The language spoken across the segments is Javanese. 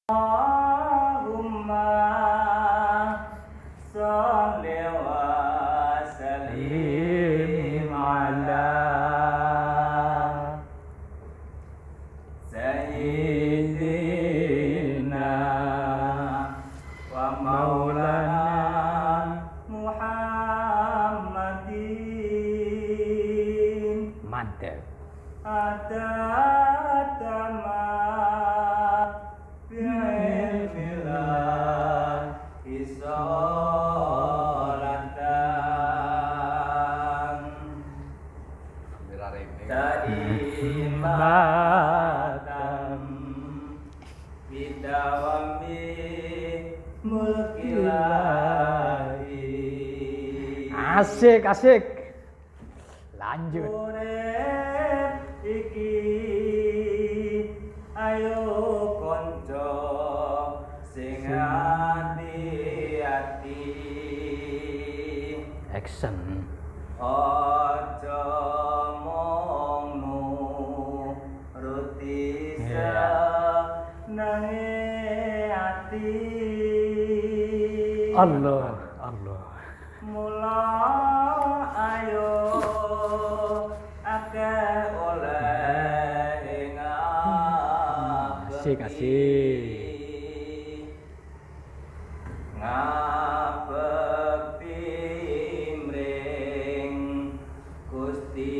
Allahumma sholli wa sallim ala sayyidina wa maulana Muhammadin. Mantap. Atatama bi'ilmillah isolatan taimatan bidawami mulkilahi. Asik, asik. Lanjut. Urip iki ayo konco sing ati-ati. Action. Aja mung nuruti senenge ati. Allah, Allah. Mula ayo akeh oleh ing Asik, asik. ngabekti mring Gusti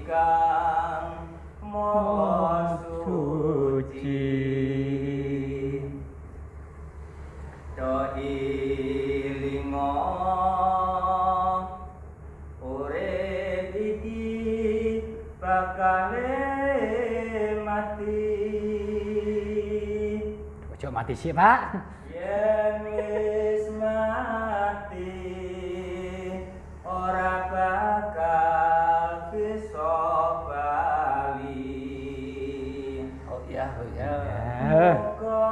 Kang Maha Suci. Do ilinga urip iki bakale mati. Ojo mati sih, Pak. Yen wis mati ora bakal bisa bali. Oh iya, oh iya. Muga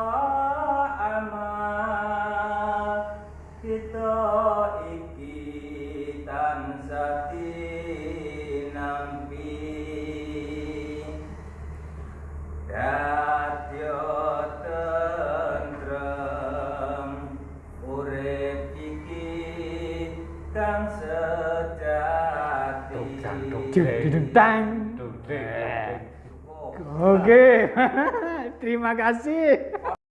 amal kita iki tansah dinampi dadya tentrem urip iki kang sejati. Oke. Terima kasih.